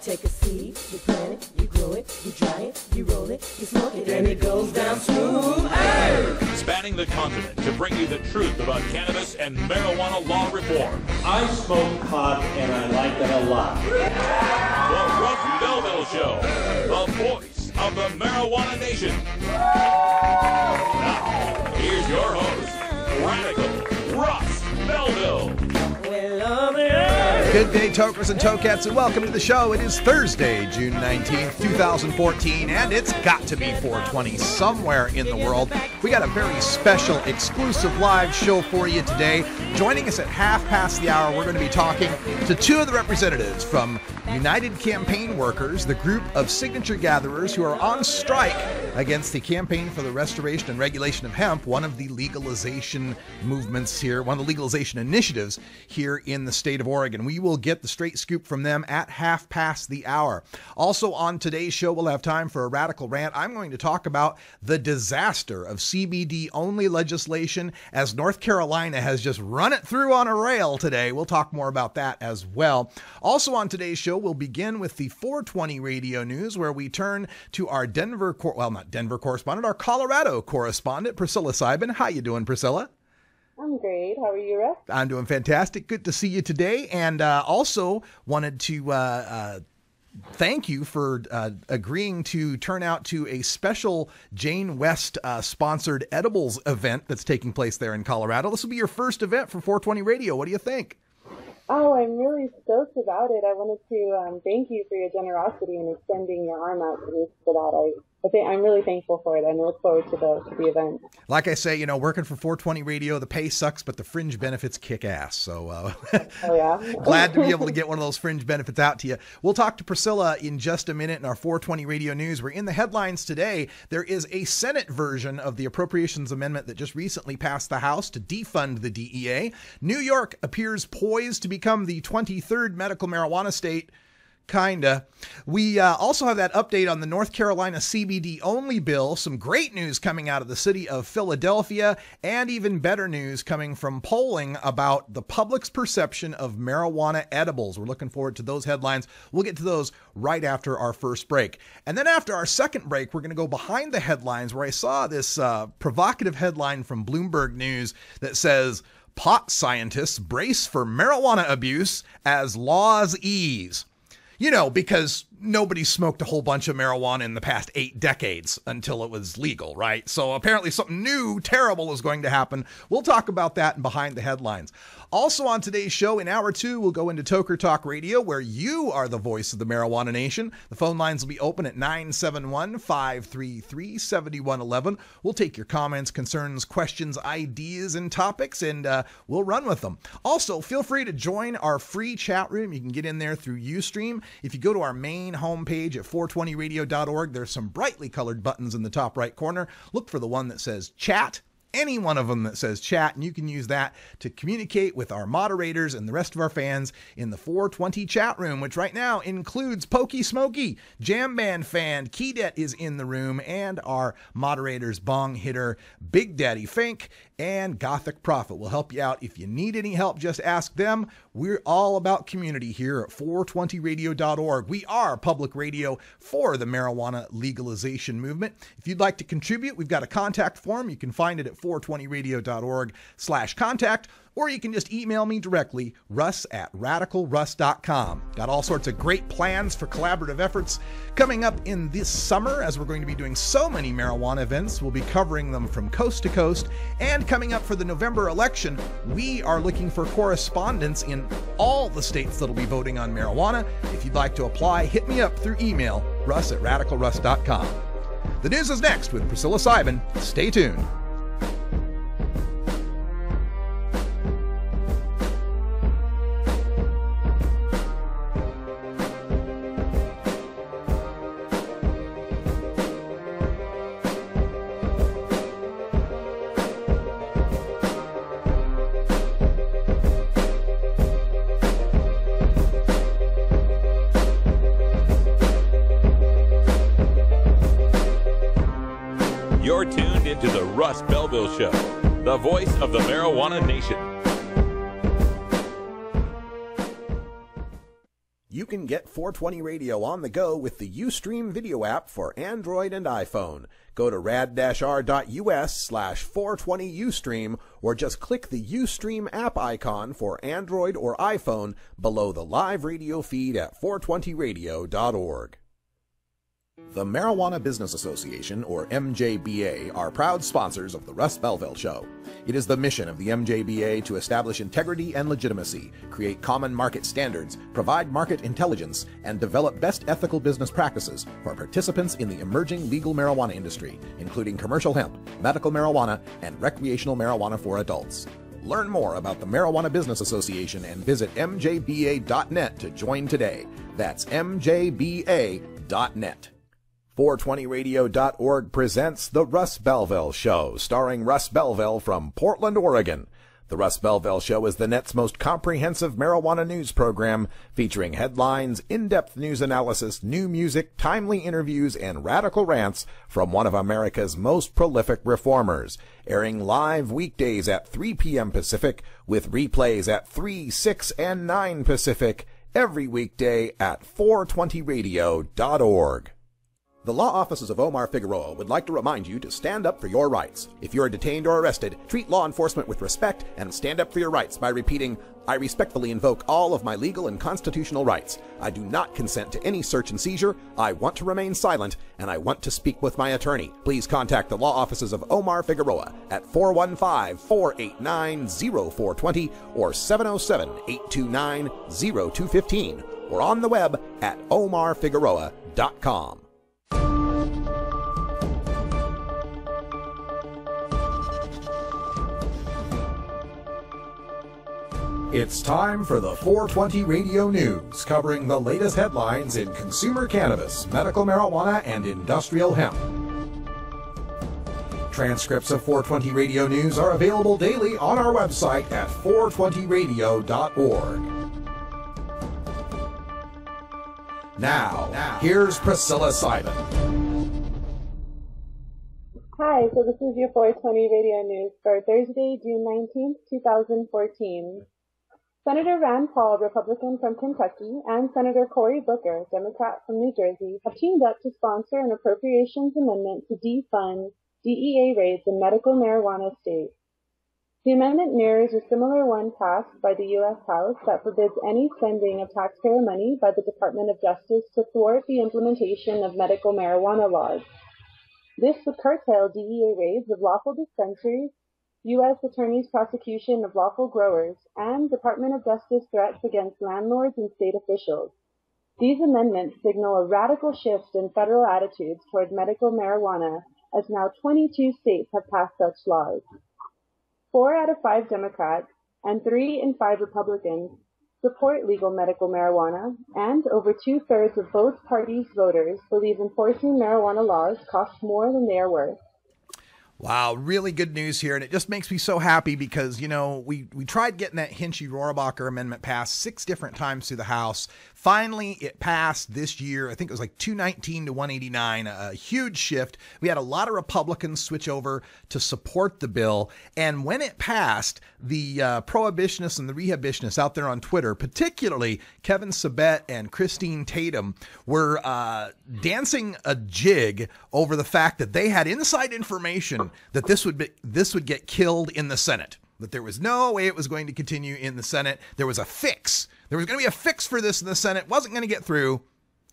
take a seed, you plant it, you grow it, you dry it, you roll it, you smoke it, and it goes down smooth. Hey! Spanning the continent to bring you the truth about cannabis and marijuana law reform. I smoke pot and I like it a lot. The Russ Belville Show, the voice of the marijuana nation. Now, here's your host, Radical Russ Belville. Good day, tokers and tokettes, and welcome to the show. It is Thursday, June 19th, 2014, and it's got to be 420 somewhere in the world. We got a very special, exclusive live show for you today. Joining us at half past the hour, we're going to be talking to two of the representatives from United Campaign Workers, the group of signature gatherers who are on strike against the Campaign for the Restoration and Regulation of Hemp, one of the legalization movements here, one of the legalization initiatives here in the state of Oregon. We will get the straight scoop from them at half past the hour. Also on today's show, we'll have time for a radical rant. I'm going to talk about the disaster of CBD-only legislation as North Carolina has just run it through on a rail today. We'll talk more about that as well. Also on today's show, we'll begin with the 420 radio news, where we turn to our correspondent, our Colorado correspondent, Priscilla Seiben. How you doing, Priscilla? I'm great. How are you, Russ? I'm doing fantastic. Good to see you today. And also wanted to thank you for agreeing to turn out to a special Jane West sponsored edibles event that's taking place there in Colorado. This will be your first event for 420 Radio. What do you think? Oh, I'm really stoked about it. I wanted to thank you for your generosity and extending your arm out to me for that. I'm really thankful for it, and I look forward to the event. Like I say, working for 420 Radio, the pay sucks, but the fringe benefits kick ass. So oh, yeah. Glad to be able to get one of those fringe benefits out to you. We'll talk to Priscilla in just a minute in our 420 Radio news. We're in the headlines today. There is a Senate version of the appropriations amendment that just recently passed the House to defund the DEA. New York appears poised to become the 23rd medical marijuana state. Kinda. We also have that update on the North Carolina CBD-only bill. Some great news coming out of the city of Philadelphia, and even better news coming from polling about the public's perception of marijuana edibles. We're looking forward to those headlines. We'll get to those right after our first break. And then after our second break, we're going to go behind the headlines, where I saw this provocative headline from Bloomberg News that says, "Pot scientists brace for marijuana abuse as laws ease." Because nobody smoked a whole bunch of marijuana in the past 8 decades until it was legal, right? So apparently something new, terrible is going to happen. We'll talk about that and behind the headlines. Also on today's show, in hour 2, we'll go into Toker Talk Radio, where you are the voice of the marijuana nation. The phone lines will be open at 971-533-7111. We'll take your comments, concerns, questions, ideas, and topics, and we'll run with them. Also, feel free to join our free chat room. You can get in there through Ustream. If you go to our main homepage at 420radio.org, there's some brightly colored buttons in the top right corner. Look for the one that says chat. Any one of them that says chat, and you can use that to communicate with our moderators and the rest of our fans in the 420 chat room, which right now includes Pokey Smokey, Jam Band Fan, Keydet is in the room, and our moderators Bong Hitter, Big Daddy Fink, and Gothic Prophet will help you out. If you need any help, just ask them. We're all about community here at 420radio.org. We are public radio for the marijuana legalization movement. If you'd like to contribute, we've got a contact form. You can find it at 420radio.org/contact, or you can just email me directly, russ@radicalruss.com. Got all sorts of great plans for collaborative efforts coming up in this summer, as we're going to be doing so many marijuana events. We'll be covering them from coast to coast. And coming up for the November election, we are looking for correspondents in all the states that'll be voting on marijuana. If you'd like to apply, hit me up through email, russ@radicalruss.com. The news is next with Priscilla Seiben. Stay tuned. You're tuned into the Russ Belville Show, the voice of the marijuana nation. You can get 420 Radio on the go with the Ustream video app for Android and iPhone. Go to rad-r.us/420Ustream or just click the Ustream app icon for Android or iPhone below the live radio feed at 420radio.org. The Marijuana Business Association, or MJBA, are proud sponsors of the Russ Belville Show. It is the mission of the MJBA to establish integrity and legitimacy, create common market standards, provide market intelligence, and develop best ethical business practices for participants in the emerging legal marijuana industry, including commercial hemp, medical marijuana, and recreational marijuana for adults. Learn more about the Marijuana Business Association and visit mjba.net to join today. That's mjba.net. 420radio.org presents The Russ Belville Show, starring Russ Belville from Portland, Oregon. The Russ Belville Show is the net's most comprehensive marijuana news program, featuring headlines, in-depth news analysis, new music, timely interviews, and radical rants from one of America's most prolific reformers, airing live weekdays at 3 p.m. Pacific, with replays at 3, 6, and 9 Pacific, every weekday at 420radio.org. The law offices of Omar Figueroa would like to remind you to stand up for your rights. If you are detained or arrested, treat law enforcement with respect and stand up for your rights by repeating, "I respectfully invoke all of my legal and constitutional rights. I do not consent to any search and seizure. I want to remain silent, and I want to speak with my attorney." Please contact the law offices of Omar Figueroa at 415-489-0420 or 707-829-0215 or on the web at omarfigueroa.com. It's time for the 420 Radio News, covering the latest headlines in consumer cannabis, medical marijuana, and industrial hemp. Transcripts of 420 Radio News are available daily on our website at 420radio.org. Now, here's Priscilla Simon. Hi, so this is your 420 Radio News for Thursday, June 19th, 2014. Senator Rand Paul, Republican from Kentucky, and Senator Cory Booker, Democrat from New Jersey, have teamed up to sponsor an appropriations amendment to defund DEA raids in medical marijuana states. The amendment mirrors a similar one passed by the U.S. House that forbids any spending of taxpayer money by the Department of Justice to thwart the implementation of medical marijuana laws. This would curtail DEA raids of lawful dispensaries, U.S. Attorney's prosecution of lawful growers, and Department of Justice threats against landlords and state officials. These amendments signal a radical shift in federal attitudes toward medical marijuana, as now 22 states have passed such laws. 4 out of 5 Democrats and 3 in 5 Republicans support legal medical marijuana, and over 2/3 of both parties' voters believe enforcing marijuana laws costs more than they are worth. Wow, really good news here, and it just makes me so happy because, you know, we tried getting that Hinchy-Rohrabacher amendment passed 6 different times through the House. Finally, it passed this year. I think it was like 219 to 189, a huge shift. We had a lot of Republicans switch over to support the bill, and when it passed, the prohibitionists and the rehabilitationists out there on Twitter, particularly Kevin Sabet and Christine Tatum, were dancing a jig over the fact that they had inside information that this would get killed in the Senate, that there was no way it was going to continue in the Senate. There was a fix. There was going to be a fix for this in the Senate. It wasn't going to get through.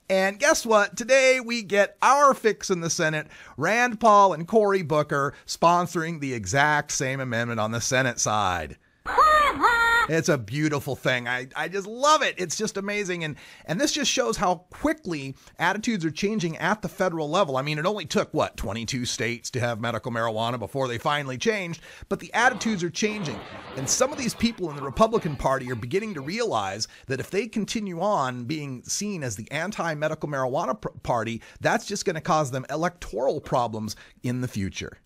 And guess what? Today we get our fix in the Senate. Rand Paul and Cory Booker sponsoring the exact same amendment on the Senate side. It's a beautiful thing. I just love it. It's just amazing. And this just shows how quickly attitudes are changing at the federal level. I mean, it only took, 22 states to have medical marijuana before they finally changed. But the attitudes are changing. And some of these people in the Republican Party are beginning to realize that if they continue on being seen as the anti-medical marijuana party, that's just going to cause them electoral problems in the future.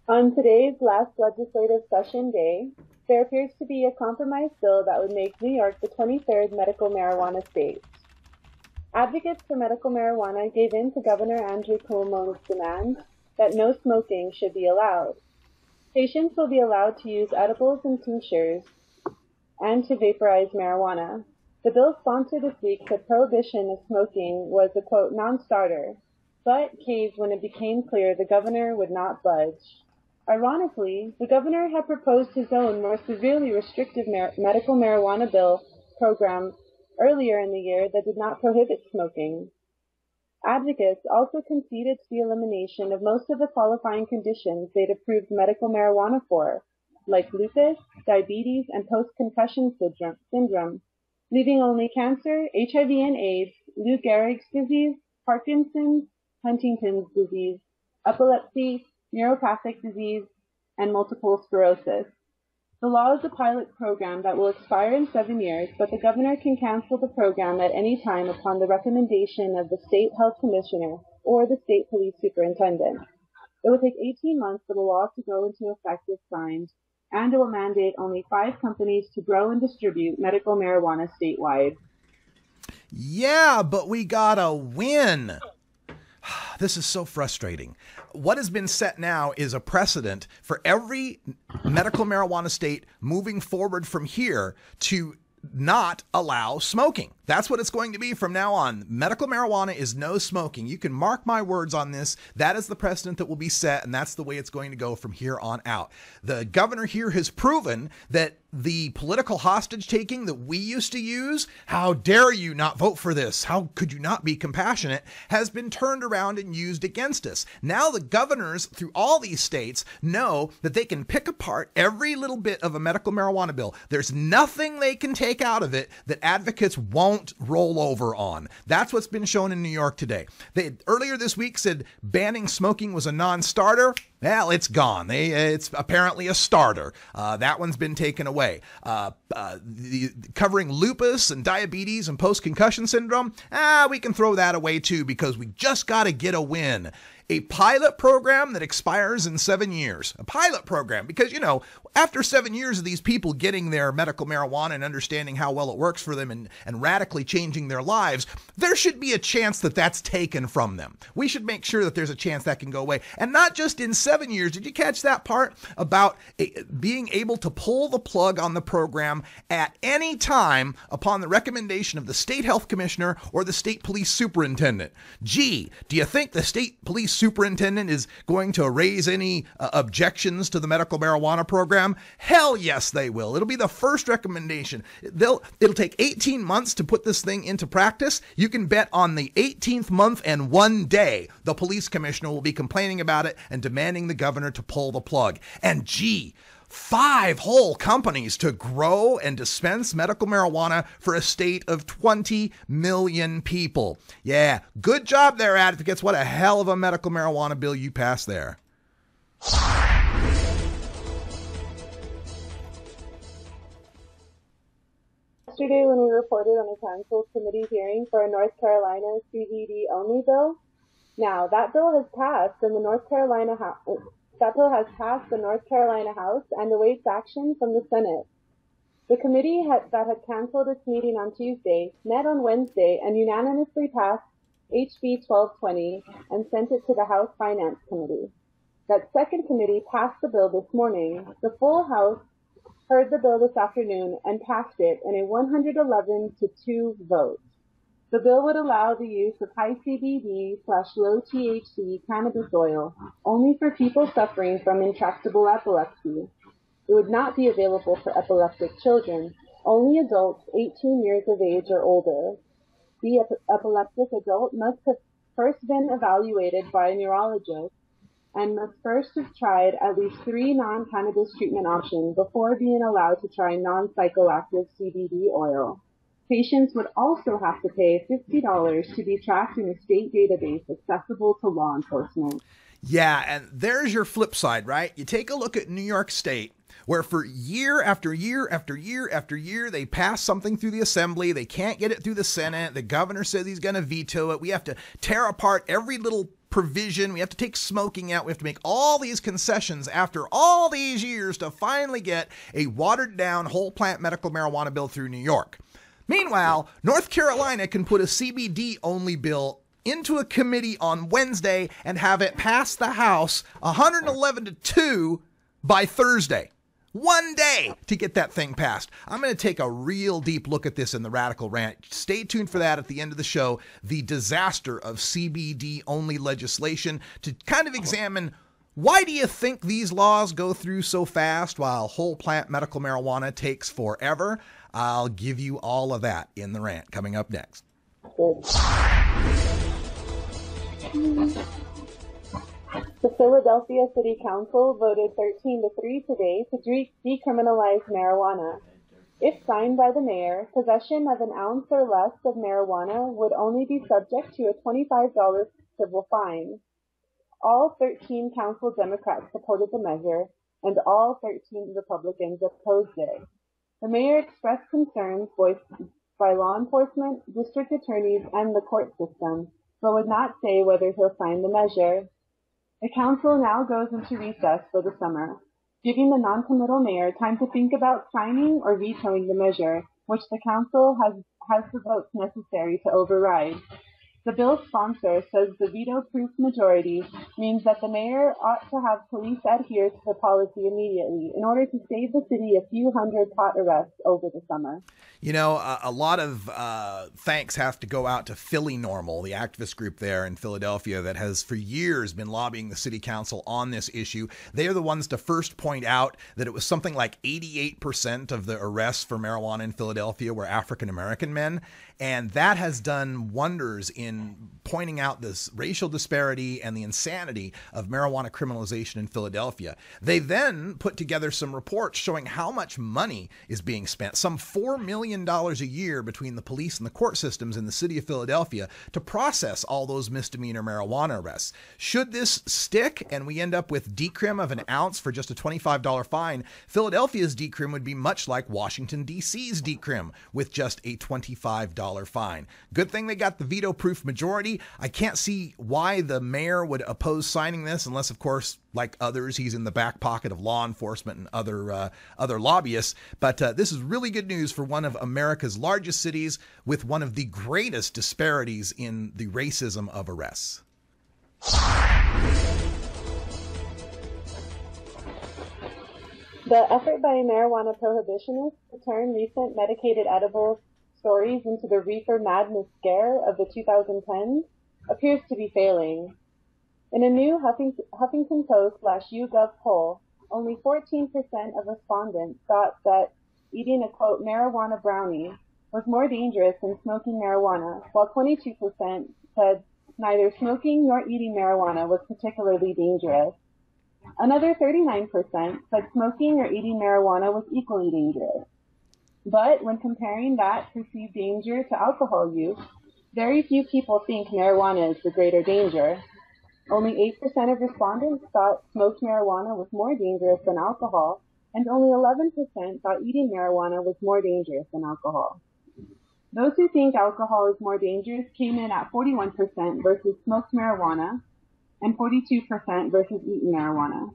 On today's last legislative session day, there appears to be a compromise bill that would make New York the 23rd medical marijuana state. Advocates for medical marijuana gave in to Governor Andrew Cuomo's demand that no smoking should be allowed. Patients will be allowed to use edibles and tinctures and to vaporize marijuana. The bill sponsor this week said prohibition of smoking was a, quote, non-starter, but caved when it became clear the governor would not budge. Ironically, the governor had proposed his own more severely restrictive medical marijuana bill program earlier in the year that did not prohibit smoking. Advocates also conceded to the elimination of most of the qualifying conditions they'd approved medical marijuana for, like lupus, diabetes, and post-concussion syndrome, leaving only cancer, HIV and AIDS, Lou Gehrig's disease, Parkinson's, Huntington's disease, epilepsy, neuropathic disease, and multiple sclerosis. The law is a pilot program that will expire in 7 years, but the governor can cancel the program at any time upon the recommendation of the state health commissioner or the state police superintendent. It will take 18 months for the law to go into effect if signed, and it will mandate only 5 companies to grow and distribute medical marijuana statewide. Yeah, but we gotta win. This is so frustrating. What has been set now is a precedent for every medical marijuana state moving forward from here to not allow smoking. That's what it's going to be from now on. Medical marijuana is no smoking. You can mark my words on this. That is the precedent that will be set, and that's the way it's going to go from here on out. The governor here has proven that the political hostage taking that we used to use, how dare you not vote for this? How could you not be compassionate? Has been turned around and used against us. Now the governors through all these states know that they can pick apart every little bit of a medical marijuana bill. There's nothing they can take out of it that advocates won't roll over on. That's what's been shown in New York today. They earlier this week said banning smoking was a non-starter. Well, it's gone. It's apparently a starter. That one's been taken away. Covering lupus and diabetes and post-concussion syndrome, we can throw that away too because we just got to get a win. A pilot program that expires in 7 years. A pilot program because, you know, after 7 years of these people getting their medical marijuana and understanding how well it works for them and radically changing their lives, there should be a chance that that's taken from them. We should make sure that there's a chance that can go away. And not just in 7 years. Did you catch that part about being able to pull the plug on the program at any time upon the recommendation of the state health commissioner or the state police superintendent? Gee, do you think the state police superintendent is going to raise any objections to the medical marijuana program? Hell yes, they will. It'll be the first recommendation. It'll take 18 months to put this thing into practice. You can bet on the 18th month and 1 day, the police commissioner will be complaining about it and demanding the governor to pull the plug. And gee, 5 whole companies to grow and dispense medical marijuana for a state of 20 million people. Yeah, good job there, advocates. What a hell of a medical marijuana bill you passed there. Yesterday when we reported on the Council's committee hearing for a North Carolina CBD-Only bill, now that bill has passed in the North Carolina House. That bill has passed the North Carolina House and awaits action from the Senate. The committee that had canceled its meeting on Tuesday met on Wednesday and unanimously passed HB 1220 and sent it to the House Finance Committee. That second committee passed the bill this morning. The full House heard the bill this afternoon and passed it in a 111-2 vote. The bill would allow the use of high CBD/low THC cannabis oil only for people suffering from intractable epilepsy. It would not be available for epileptic children, only adults 18 years of age or older. The epileptic adult must have first been evaluated by a neurologist and must first have tried at least 3 non-cannabis treatment options before being allowed to try non-psychoactive CBD oil. Patients would also have to pay $50 to be tracked in a state database accessible to law enforcement. Yeah, and there's your flip side, right? You take a look at New York State, where for year after year after year after year, they pass something through the assembly. They can't get it through the Senate. The governor says he's going to veto it. We have to tear apart every little provision. We have to take smoking out. We have to make all these concessions after all these years to finally get a watered down whole plant medical marijuana bill through New York. Meanwhile, North Carolina can put a CBD-only bill into a committee on Wednesday and have it pass the House 111-2 by Thursday. 1 day to get that thing passed. I'm going to take a real deep look at this in the Radical Rant. Stay tuned for that at the end of the show. The disaster of CBD-only legislation, to kind of examine, why do you think these laws go through so fast while whole plant medical marijuana takes forever? I'll give you all of that in the rant coming up next. The Philadelphia City Council voted 13-3 today to decriminalize marijuana. If signed by the mayor, possession of an ounce or less of marijuana would only be subject to a $25 civil fine. All 13 council Democrats supported the measure, and all 13 Republicans opposed it. The mayor expressed concerns voiced by law enforcement, district attorneys, and the court system, but would not say whether he'll sign the measure. The council now goes into recess for the summer, giving the non-committal mayor time to think about signing or vetoing the measure, which the council has the votes necessary to override. The bill's sponsor says the veto-proof majority means that the mayor ought to have police adhere to the policy immediately in order to save the city a few hundred pot arrests over the summer. You know, a lot of thanks have to go out to Philly Normal, the activist group there in Philadelphia that has for years been lobbying the city council on this issue. They are the ones to first point out that it was something like 88% of the arrests for marijuana in Philadelphia were African-American men. And that has done wonders in pointing out this racial disparity and the insanity of marijuana criminalization in Philadelphia. They then put together some reports showing how much money is being spent, some $4 million a year between the police and the court systems in the city of Philadelphia to process all those misdemeanor marijuana arrests. Should this stick and we end up with decrim of an ounce for just a $25 fine, Philadelphia's decrim would be much like Washington, D.C.'s decrim with just a $25 fine. Good thing they got the veto-proof majority. I can't see why the mayor would oppose signing this unless, of course, like others, he's in the back pocket of law enforcement and other lobbyists. But this is really good news for one of America's largest cities with one of the greatest disparities in the racism of arrests. The effort by marijuana prohibitionists to turn recent medicated edibles stories into the reefer madness scare of the 2010s appears to be failing. In a new Huffington Post/YouGov poll, only 14% of respondents thought that eating a, quote, marijuana brownie was more dangerous than smoking marijuana, while 22% said neither smoking nor eating marijuana was particularly dangerous. Another 39% said smoking or eating marijuana was equally dangerous. But when comparing that perceived danger to alcohol use, very few people think marijuana is the greater danger. Only 8% of respondents thought smoked marijuana was more dangerous than alcohol, and only 11% thought eating marijuana was more dangerous than alcohol. Those who think alcohol is more dangerous came in at 41% versus smoked marijuana, and 42% versus eaten marijuana.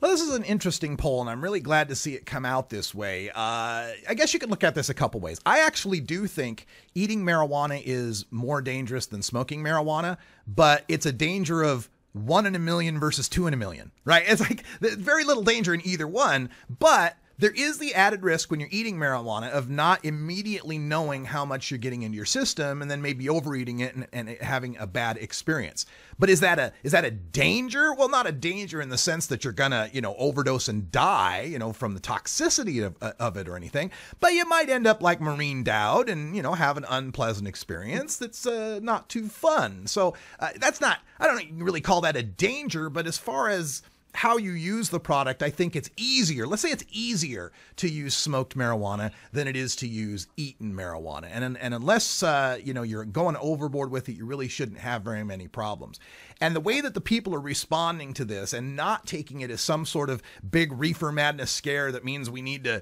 Well, this is an interesting poll, and I'm really glad to see it come out this way. I guess you could look at this a couple ways. I actually do think eating marijuana is more dangerous than smoking marijuana, but it's a danger of 1 in a million versus 2 in a million, right? It's like very little danger in either one, but there is the added risk when you're eating marijuana of not immediately knowing how much you're getting into your system and then maybe overeating it and having a bad experience. But is that a danger? Well, not a danger in the sense that you're gonna, overdose and die, from the toxicity of it or anything. But you might end up like Maureen Dowd and, have an unpleasant experience that's not too fun. So that's not, I don't really call that a danger, but as far as how you use the product, I think it's easier. Let's say it's easier to use smoked marijuana than it is to use eaten marijuana. And unless, you're going overboard with it, you really shouldn't have very many problems. And the way that the people are responding to this and not taking it as some sort of big reefer madness scare that means we need to,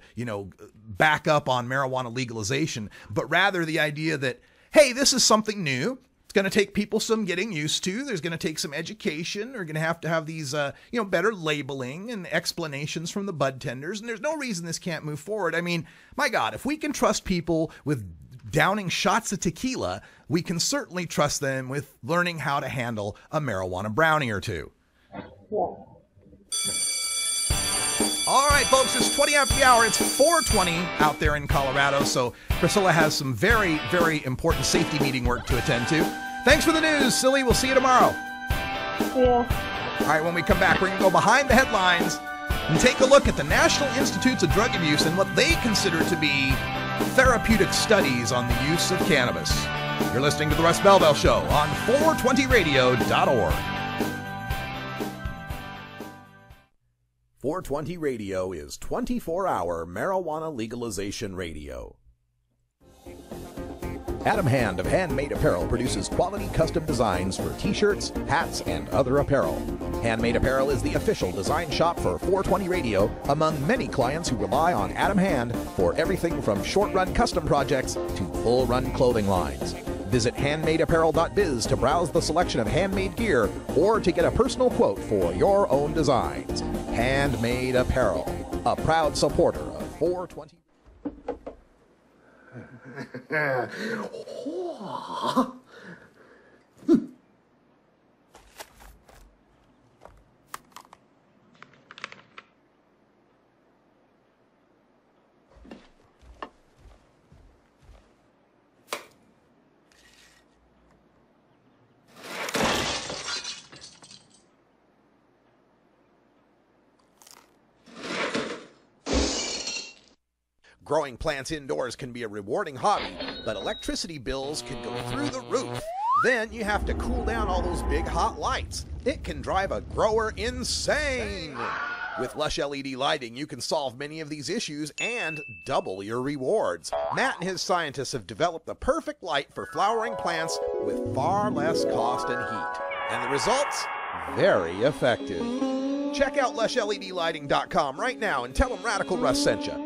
back up on marijuana legalization, but rather the idea that, hey, this is something new. It's going to take people some getting used to. There's going to take some education. We're going to have these, better labeling and explanations from the bud tenders. And there's no reason this can't move forward. I mean, my God, if we can trust people with downing shots of tequila, we can certainly trust them with learning how to handle a marijuana brownie or two. Yeah. All right, folks, it's 20 after the hour. It's 4:20 out there in Colorado, so Priscilla has some very, very important safety meeting work to attend to. Thanks for the news, Silly. We'll see you tomorrow. Yeah. All right, when we come back, we're going to go behind the headlines and take a look at the National Institutes of Drug Abuse and what they consider to be therapeutic studies on the use of cannabis. You're listening to The Russ Belville Show on 420radio.org. 420 Radio is 24-hour marijuana legalization radio. Adam Hand of Handmade Apparel produces quality custom designs for t-shirts, hats, and other apparel. Handmade Apparel is the official design shop for 420 Radio among many clients who rely on Adam Hand for everything from short-run custom projects to full-run clothing lines. Visit handmadeapparel.biz to browse the selection of handmade gear or to get a personal quote for your own designs. Handmade Apparel, a proud supporter of 420. Growing plants indoors can be a rewarding hobby, but electricity bills can go through the roof. Then you have to cool down all those big hot lights. It can drive a grower insane. With Lush LED lighting, you can solve many of these issues and double your rewards. Matt and his scientists have developed the perfect light for flowering plants with far less cost and heat. And the results? Very effective. Check out LushLEDlighting.com right now and tell them Radical Russ sent you.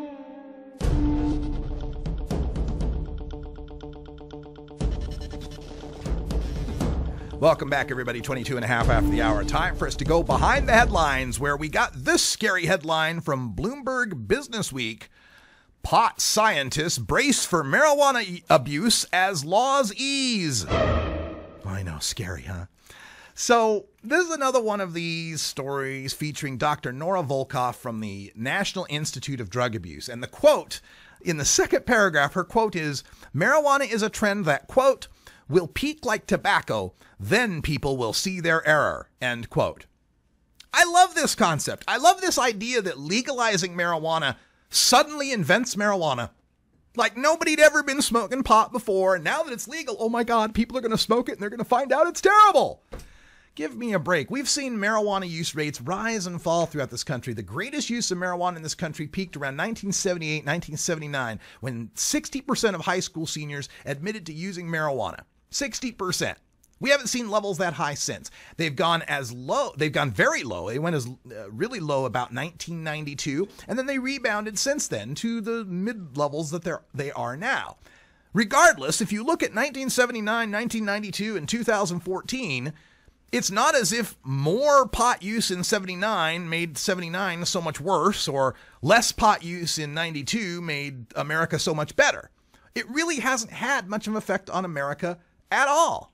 Welcome back, everybody. 22 and a half after the hour. Time for us to go behind the headlines, where we got this scary headline from Bloomberg Business Week. Pot scientists brace for marijuana abuse as laws ease. I know, scary, huh? So this is another one of these stories featuring Dr. Nora Volkoff from the National Institute of Drug Abuse. And the quote in the second paragraph, her quote is, "Marijuana is a trend that, quote, will peak like tobacco, then people will see their error," end quote. I love this concept. I love this idea that legalizing marijuana suddenly invents marijuana. Like nobody'd ever been smoking pot before, and now that it's legal, oh my God, people are going to smoke it and they're going to find out it's terrible. Give me a break. We've seen marijuana use rates rise and fall throughout this country. The greatest use of marijuana in this country peaked around 1978, 1979, when 60% of high school seniors admitted to using marijuana. 60%. We haven't seen levels that high since. They've gone very low. They went as really low about 1992, and then they rebounded since then to the mid levels that they are now. Regardless, if you look at 1979, 1992, and 2014, it's not as if more pot use in 79 made 79 so much worse, or less pot use in 92 made America so much better. It really hasn't had much of an effect on America at all.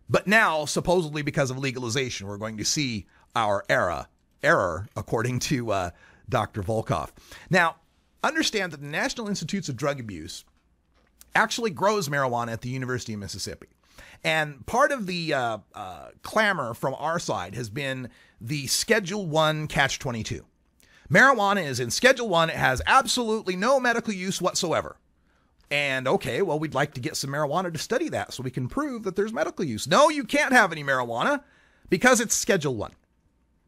But now, supposedly because of legalization, we're going to see our error, according to Dr. Volkoff. Now, understand that the National Institutes of Drug Abuse actually grows marijuana at the University of Mississippi. And part of the clamor from our side has been the Schedule 1 Catch-22. Marijuana is in Schedule 1. It has absolutely no medical use whatsoever. And okay, well, we'd like to get some marijuana to study that so we can prove that there's medical use. No, you can't have any marijuana because it's Schedule 1.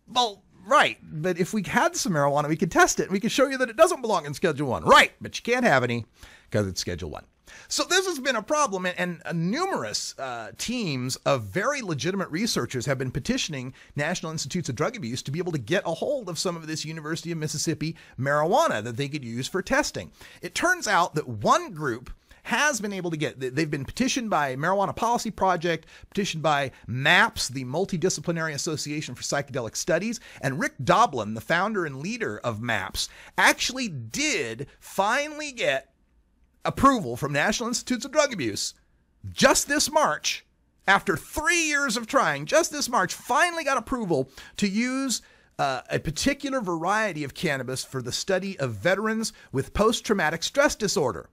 Well, right, but if we had some marijuana, we could test it and we could show you that it doesn't belong in Schedule 1. Right, but you can't have any because it's Schedule 1. So this has been a problem, and numerous teams of very legitimate researchers have been petitioning National Institutes of Drug Abuse to be able to get a hold of some of this University of Mississippi marijuana that they could use for testing. It turns out that one group has been able to get, they've been petitioned by Marijuana Policy Project, petitioned by MAPS, the Multidisciplinary Association for Psychedelic Studies, and Rick Doblin, the founder and leader of MAPS, actually did finally get approval from National Institutes of Drug Abuse just this March. After 3 years of trying, just this March, finally got approval to use a particular variety of cannabis for the study of veterans with post-traumatic stress disorder.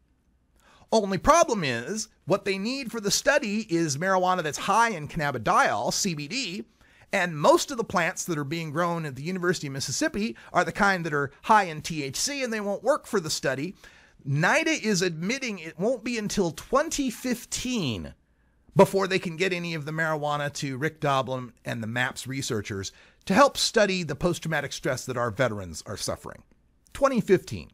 Only problem is, what they need for the study is marijuana that's high in cannabidiol, CBD, and most of the plants that are being grown at the University of Mississippi are the kind that are high in THC, and they won't work for the study. NIDA is admitting it won't be until 2015 before they can get any of the marijuana to Rick Doblin and the MAPS researchers to help study the post-traumatic stress that our veterans are suffering. 2015.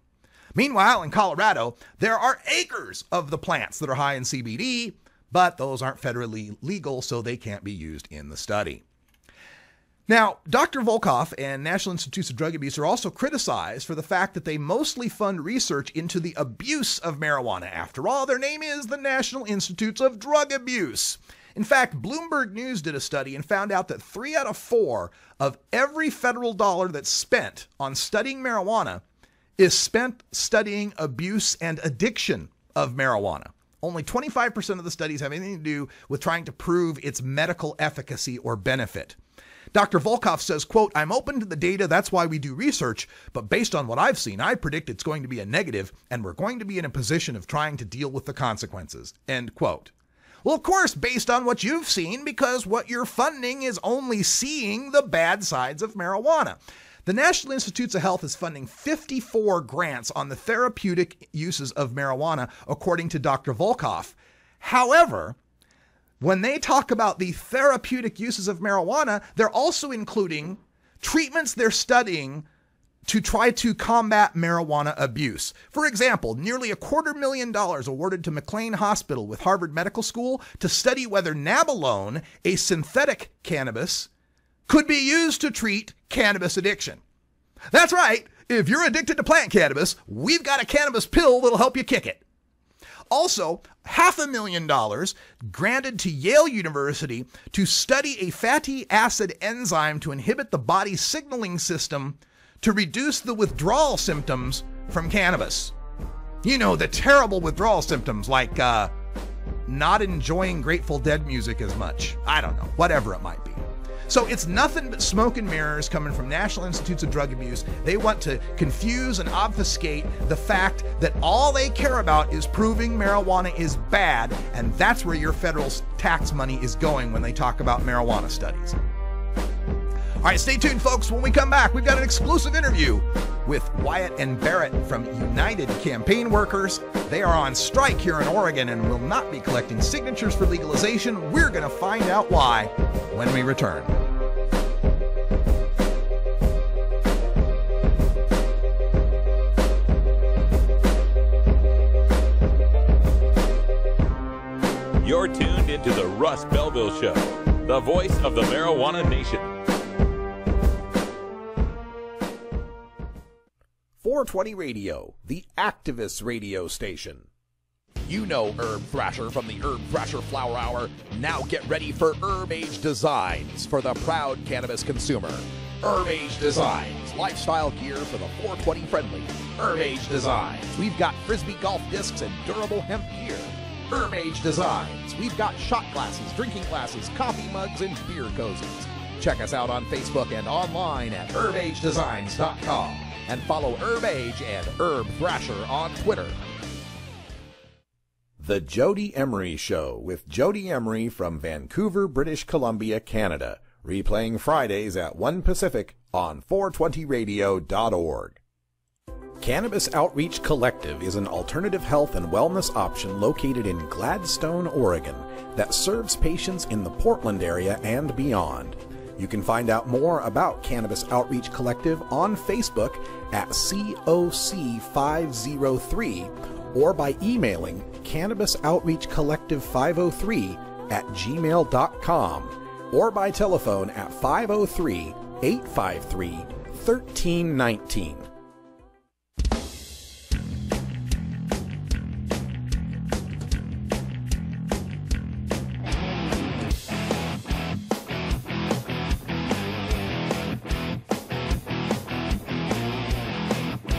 Meanwhile, in Colorado, there are acres of the plants that are high in CBD, but those aren't federally legal, so they can't be used in the study. Now, Dr. Volkoff and National Institutes of Drug Abuse are also criticized for the fact that they mostly fund research into the abuse of marijuana. After all, their name is the National Institutes of Drug Abuse. In fact, Bloomberg News did a study and found out that 3 out of 4 of every federal dollar that's spent on studying marijuana is spent studying abuse and addiction of marijuana. Only 25% of the studies have anything to do with trying to prove its medical efficacy or benefit. Dr. Volkoff says, quote, "I'm open to the data, that's why we do research, but based on what I've seen, I predict it's going to be a negative, and we're going to be in a position of trying to deal with the consequences," end quote. Well, of course, based on what you've seen, because what you're funding is only seeing the bad sides of marijuana. The National Institutes of Health is funding 54 grants on the therapeutic uses of marijuana, according to Dr. Volkoff. However, when they talk about the therapeutic uses of marijuana, they're also including treatments they're studying to try to combat marijuana abuse. For example, nearly $250,000 awarded to McLean Hospital with Harvard Medical School to study whether nabilone, a synthetic cannabis, could be used to treat cannabis addiction. That's right. If you're addicted to plant cannabis, we've got a cannabis pill that'll help you kick it. Also, $500,000 granted to Yale University to study a fatty acid enzyme to inhibit the body's signaling system to reduce the withdrawal symptoms from cannabis. You know, the terrible withdrawal symptoms like not enjoying Grateful Dead music as much. I don't know, whatever it might be. So it's nothing but smoke and mirrors coming from National Institutes of Drug Abuse. They want to confuse and obfuscate the fact that all they care about is proving marijuana is bad, and that's where your federal tax money is going when they talk about marijuana studies. All right, stay tuned, folks. When we come back, we've got an exclusive interview with Wyatt and Barrett from United Campaign Workers. They are on strike here in Oregon and will not be collecting signatures for legalization. We're going to find out why when we return. You're tuned into the Russ Belville Show, the voice of the marijuana nation. 420 Radio, the activist radio station. You know Herb Thrasher from the Herb Thrasher Flower Hour. Now get ready for Herb Age Designs for the proud cannabis consumer. Herb Age Designs, lifestyle gear for the 420 friendly. Herb Age Designs, we've got Frisbee golf discs and durable hemp gear. Herb Age Designs, we've got shot glasses, drinking glasses, coffee mugs, and beer cozies. Check us out on Facebook and online at herbagedesigns.com. And follow Herb Age and Herb Thrasher on Twitter. The Jody Emery Show with Jody Emery from Vancouver, British Columbia, Canada. Replaying Fridays at 1 Pacific on 420radio.org. Cannabis Outreach Collective is an alternative health and wellness option located in Gladstone, Oregon, that serves patients in the Portland area and beyond. You can find out more about Cannabis Outreach Collective on Facebook at COC503 or by emailing cannabisoutreachcollective503@gmail.com or by telephone at 503-853-1319.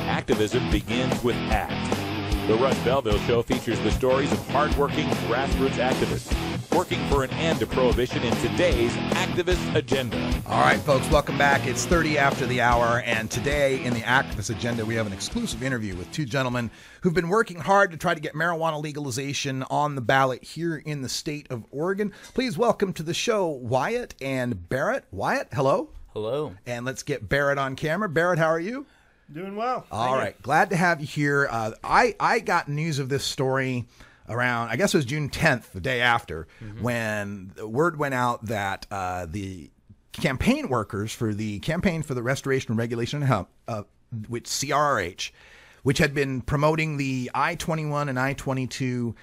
Activism begins with ACT. The Russ Belville Show features the stories of hardworking grassroots activists working for an end to prohibition in today's activist agenda. All right, folks, welcome back. It's 30 after the hour, and today in the activist agenda, we have an exclusive interview with two gentlemen who've been working hard to try to get marijuana legalization on the ballot here in the state of Oregon. Please welcome to the show Wyatt and Barrett. Wyatt, hello. Hello. And let's get Barrett on camera. Barrett, how are you? Doing well. All right. Glad to have you here. I got news of this story around, I guess it was June 10th, the day after, when the word went out that the campaign workers for the Campaign for the Restoration and Regulation of Hemp, which CRRH, which had been promoting the I-21 and I-22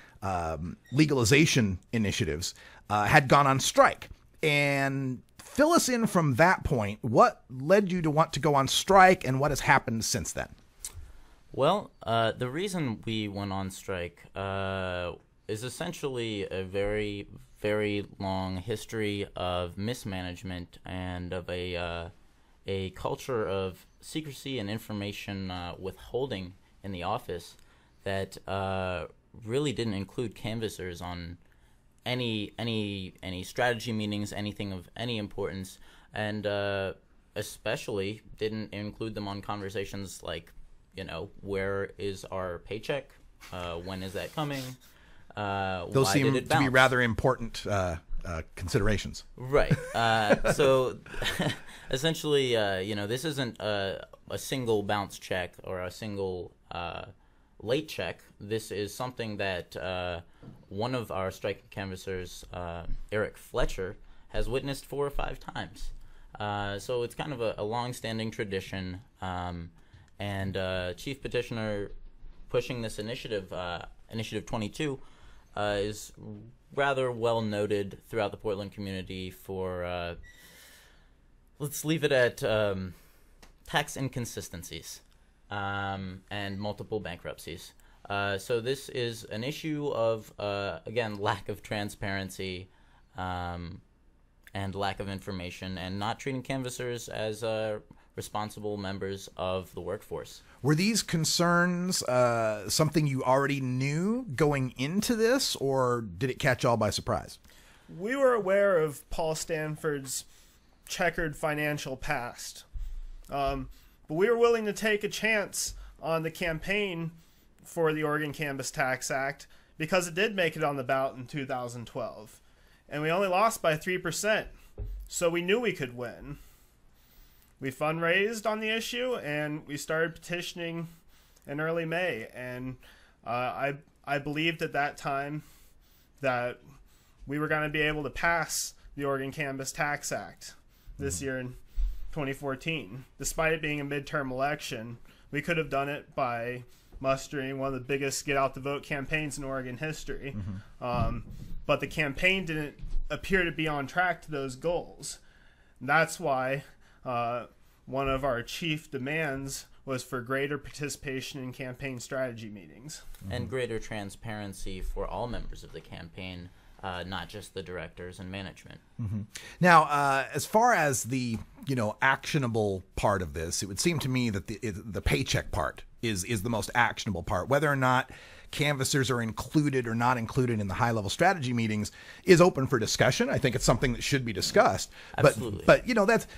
legalization initiatives, had gone on strike. And fill us in from that point. What led you to want to go on strike, and what has happened since then? Well, the reason we went on strike is essentially a very, very long history of mismanagement and of a culture of secrecy and information withholding in the office that really didn't include canvassers on any strategy meetings, anything of any importance, and especially didn't include them on conversations like, where is our paycheck? When is that coming? Those seem to be rather important considerations. Right. So essentially, this isn't a single bounce check or a single late check. This is something that one of our striking canvassers, Eric Fletcher, has witnessed 4 or 5 times. So it's kind of a long-standing tradition. And Chief Petitioner pushing this initiative, Initiative 22, is rather well noted throughout the Portland community for, let's leave it at tax inconsistencies and multiple bankruptcies. So this is an issue of, again, lack of transparency and lack of information, and not treating canvassers as responsible members of the workforce. Were these concerns something you already knew going into this, or did it catch y'all by surprise? We were aware of Paul Stanford's checkered financial past, but we were willing to take a chance on the campaign for the Oregon Cannabis Tax Act because it did make it on the ballot in 2012. And we only lost by 3%, so we knew we could win. We fundraised on the issue, and we started petitioning in early May. And I believed at that time that we were going to be able to pass the Oregon Cannabis Tax Act this year in 2014. Despite it being a midterm election, we could have done it by mustering one of the biggest get-out-the-vote campaigns in Oregon history. But the campaign didn't appear to be on track to those goals. That's why one of our chief demands was for greater participation in campaign strategy meetings. And greater transparency for all members of the campaign, not just the directors and management. Now, as far as the actionable part of this, it would seem to me that the paycheck part is the most actionable part. Whether or not canvassers are included or not included in the high-level strategy meetings is open for discussion. I think it's something that should be discussed. Absolutely. But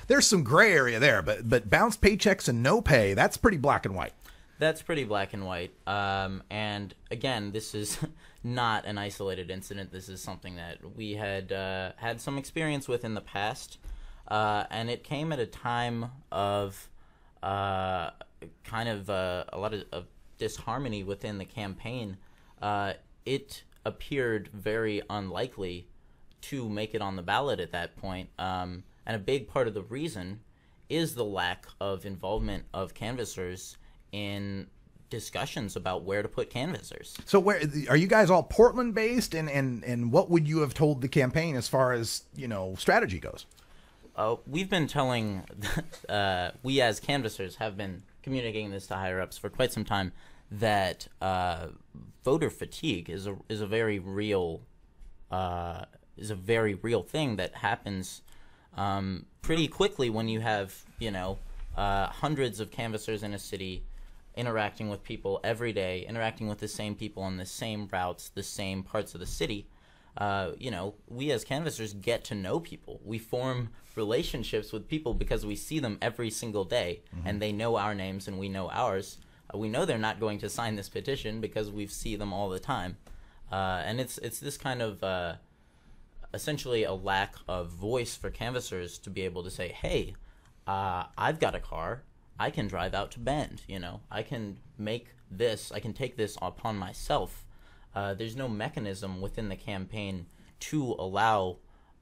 there's some gray area there. But bounced paychecks and no pay, that's pretty black and white. That's pretty black and white. And again, this is not an isolated incident. This is something that we had had some experience with in the past. And it came at a time of kind of a lot of disharmony within the campaign. It appeared very unlikely to make it on the ballot at that point. And a big part of the reason is the lack of involvement of canvassers in discussions about where to put canvassers. So where are you guys all Portland based, and what would you have told the campaign as far as strategy goes? We've been telling, we as canvassers have been communicating this to higher ups for quite some time, that voter fatigue is a very real thing that happens pretty quickly when you have hundreds of canvassers in a city interacting with people every day, interacting with the same people on the same routes, the same parts of the city. You know, we as canvassers get to know people. We form relationships with people because we see them every single day, and they know our names and we know ours. We know they're not going to sign this petition because we see them all the time. And it's this kind of essentially a lack of voice for canvassers to be able to say, hey, I've got a car. I can drive out to Bend, you know. I can take this upon myself. There's no mechanism within the campaign to allow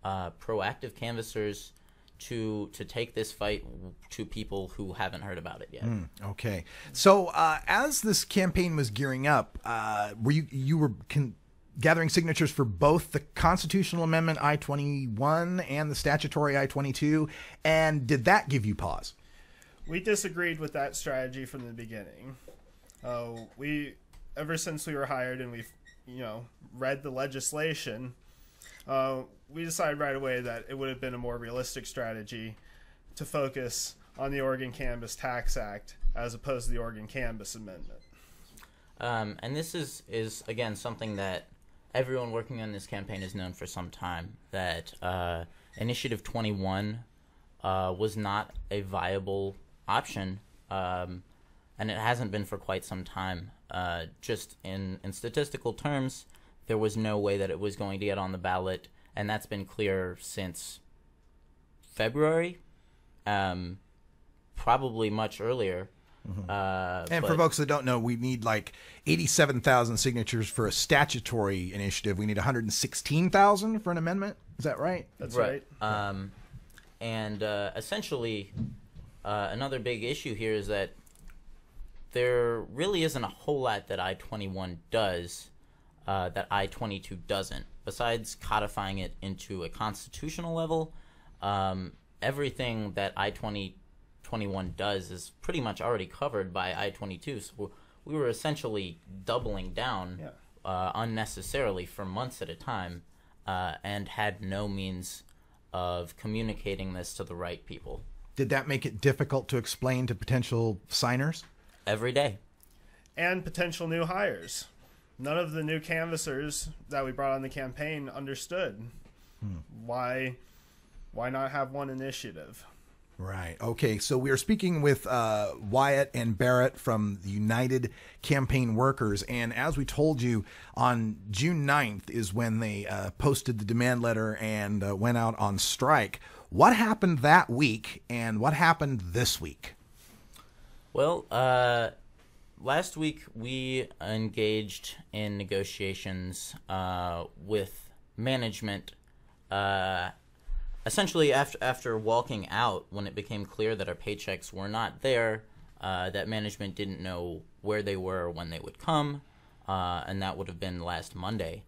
proactive canvassers to take this fight to people who haven't heard about it yet. Okay. So as this campaign was gearing up, were you were gathering signatures for both the constitutional amendment I-21 and the statutory I-22, and did that give you pause? We disagreed with that strategy from the beginning. Ever since we were hired and we've, read the legislation, we decided right away that it would have been a more realistic strategy to focus on the Oregon Cannabis Tax Act as opposed to the Oregon Cannabis Amendment. And this is again something that everyone working on this campaign has known for some time, that Initiative 21 was not a viable option, and it hasn't been for quite some time. Just in statistical terms, there was no way that it was going to get on the ballot, and that's been clear since February, probably much earlier. And for folks that don't know, we need like 87,000 signatures for a statutory initiative. We need 116,000 for an amendment. Is that right? That's right. And essentially, another big issue here is that there really isn't a whole lot that I-21 does that I-22 doesn't. Besides codifying it into a constitutional level, everything that I-21 does is pretty much already covered by I-22. So we were essentially doubling down unnecessarily for months at a time, and had no means of communicating this to the right people. Did that make it difficult to explain to potential signers? Every day. And potential new hires. None of the new canvassers that we brought on the campaign understood why not have one initiative. Right. Okay. So we are speaking with Wyatt and Barrett from the United Campaign Workers. And as we told you, on June 9th is when they posted the demand letter and went out on strike. What happened that week and what happened this week? Well, last week we engaged in negotiations with management. Essentially, after walking out, when it became clear that our paychecks were not there, that management didn't know where they were or when they would come, and that would have been last Monday.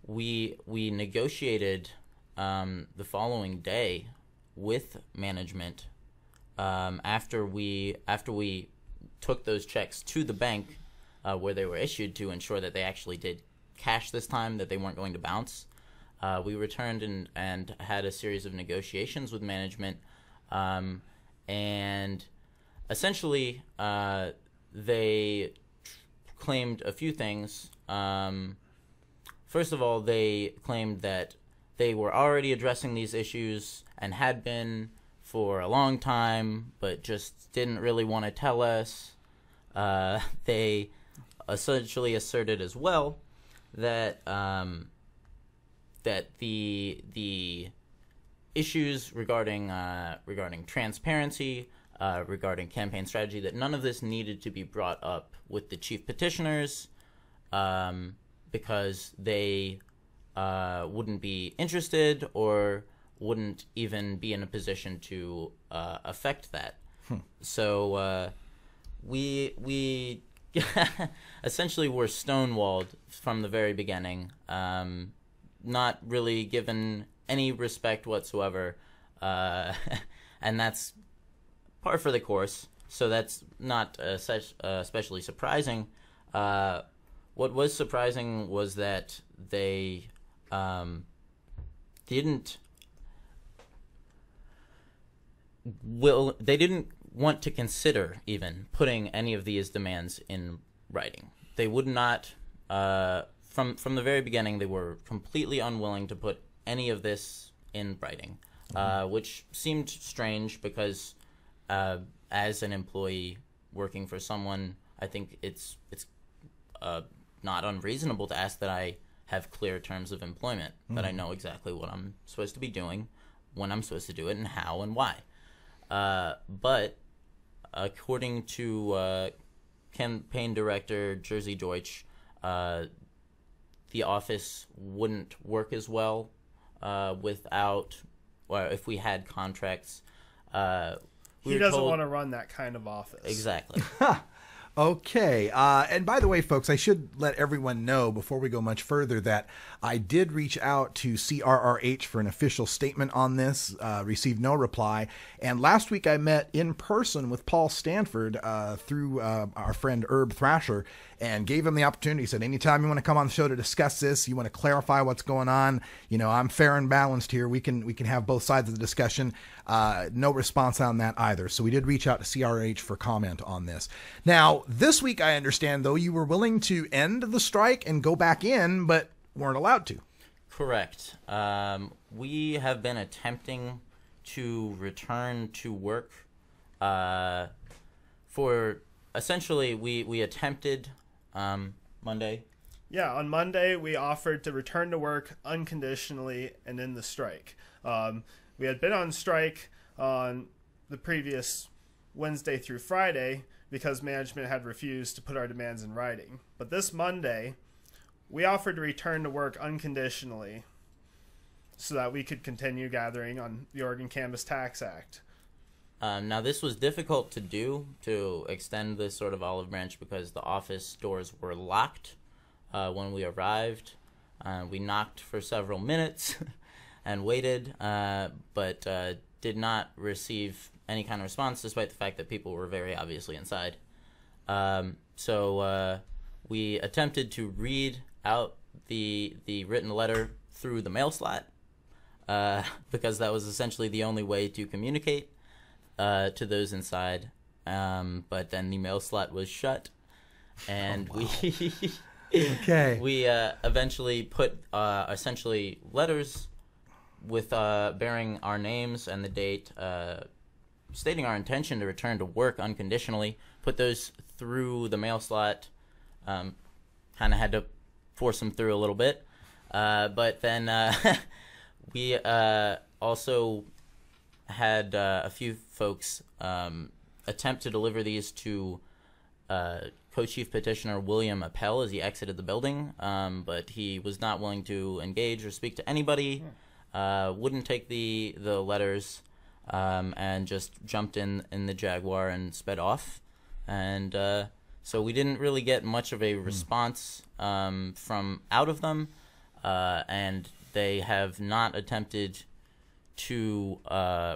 We negotiated the following day with management after we took those checks to the bank where they were issued to ensure that they actually did cash this time, that they weren't going to bounce. We returned and had a series of negotiations with management, and essentially they claimed a few things. First of all, they claimed that they were already addressing these issues and had been for a long time, but just didn't really want to tell us. They essentially asserted as well that that the issues regarding transparency, regarding campaign strategy, that none of this needed to be brought up with the chief petitioners, because they wouldn't be interested or wouldn't even be in a position to affect that. So we essentially were stonewalled from the very beginning, not really given any respect whatsoever, and that's par for the course. So that's not especially surprising. What was surprising was that they didn't want to consider even putting any of these demands in writing. They would not from the very beginning, they were completely unwilling to put any of this in writing, which seemed strange because as an employee working for someone, I think it's not unreasonable to ask that I have clear terms of employment, that I know exactly what I'm supposed to be doing, when I'm supposed to do it, and how and why. But according to campaign director Jersey Deutsch, the office wouldn't work as well without, or if we had contracts. He doesn't want to run that kind of office. Exactly. Okay. And by the way, folks, I should let everyone know before we go much further that I did reach out to CRRH for an official statement on this, received no reply. And last week I met in person with Paul Stanford through our friend Herb Thrasher, and gave him the opportunity. Said, anytime you want to come on the show to discuss this, you want to clarify what's going on, you know, I'm fair and balanced here. We can have both sides of the discussion. No response on that either. So we did reach out to CRH for comment on this. Now, this week, I understand, though, you were willing to end the strike and go back in, but weren't allowed to. Correct. We have been attempting to return to work for, essentially, we attempted Monday. Yeah, on Monday, we offered to return to work unconditionally and end the strike. We had been on strike on the previous Wednesday through Friday because management had refused to put our demands in writing. But this Monday, we offered to return to work unconditionally so that we could continue gathering on the Oregon Cannabis Tax Act. Now, this was difficult to do, to extend this sort of olive branch, because the office doors were locked when we arrived. We knocked for several minutes and waited, but did not receive any kind of response, despite the fact that people were very obviously inside. So we attempted to read out the written letter through the mail slot, because that was essentially the only way to communicate to those inside. But then the mail slot was shut, and we eventually put essentially letters with bearing our names and the date, stating our intention to return to work unconditionally. Put those through the mail slot. Kind of had to force them through a little bit, but then we also had a few folks attempt to deliver these to co-chief petitioner William Appel as he exited the building, but he was not willing to engage or speak to anybody, wouldn't take the letters, and just jumped in the Jaguar and sped off. And so we didn't really get much of a response from out of them, and they have not attempted to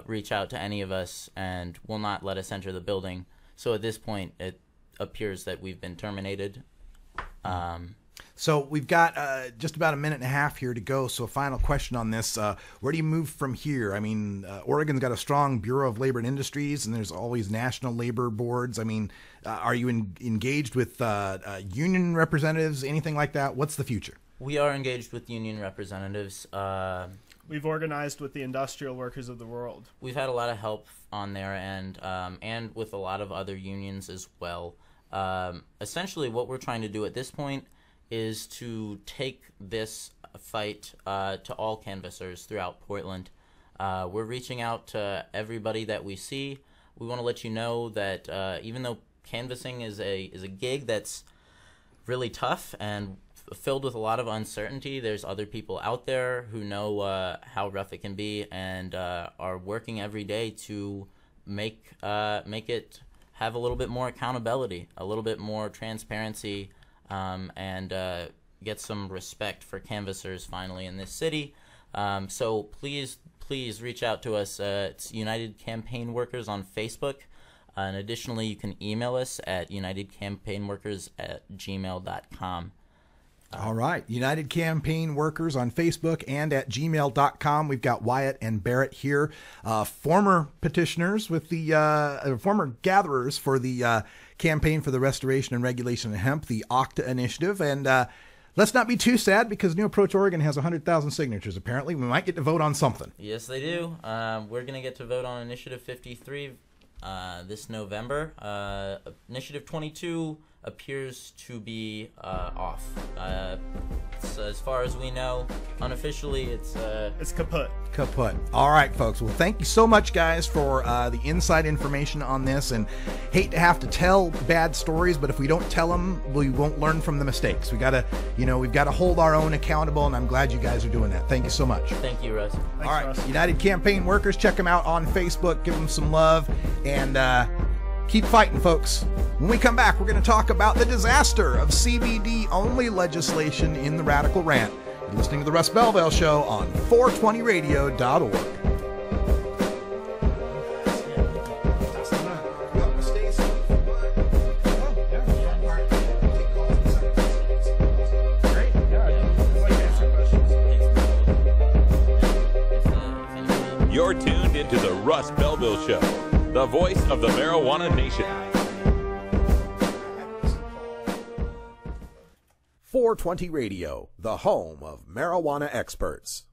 reach out to any of us and will not let us enter the building. So at this point, it appears that we've been terminated. So we've got just about a minute and a half here to go. So a final question on this. Where do you move from here? I mean, Oregon's got a strong Bureau of Labor and Industries, and there's always national labor boards. I mean, are you engaged with union representatives, anything like that? What's the future? We are engaged with union representatives. We've organized with the Industrial Workers of the World. We've had a lot of help on their end, and with a lot of other unions as well. Essentially, what we're trying to do at this point is to take this fight to all canvassers throughout Portland. We're reaching out to everybody that we see. We want to let you know that even though canvassing is a gig that's really tough and filled with a lot of uncertainty, there's other people out there who know how rough it can be and are working every day to make it have a little bit more accountability, a little bit more transparency, and get some respect for canvassers finally in this city. So please reach out to us. It's United Campaign Workers on Facebook. And additionally, you can email us at unitedcampaignworkers@gmail.com. All right. United Campaign Workers on Facebook and at gmail.com. We've got Wyatt and Barrett here, former petitioners with the former gatherers for the Campaign for the Restoration and Regulation of Hemp, the OCTA initiative. And let let's not be too sad because New Approach Oregon has 100,000 signatures. Apparently, we might get to vote on something. Yes, they do. We're going to get to vote on Initiative 53 this November. Initiative 22 appears to be off. So as far as we know, unofficially, it's kaput. Kaput. All right, folks. Well, thank you so much, guys, for the inside information on this. And hate to have to tell bad stories, but if we don't tell them, we won't learn from the mistakes. We gotta, we've got to hold our own accountable, and I'm glad you guys are doing that. Thank you so much. Thank you, Russ. Thanks, All right, Russ. United Campaign Workers, check them out on Facebook. Give them some love, and keep fighting, folks. When we come back, we're going to talk about the disaster of CBD-only legislation in the Radical Rant. You're listening to the Russ Belville Show on 420radio.org. You're tuned into the Russ Belville Show, the voice of the marijuana nation. 420 Radio, the home of marijuana experts.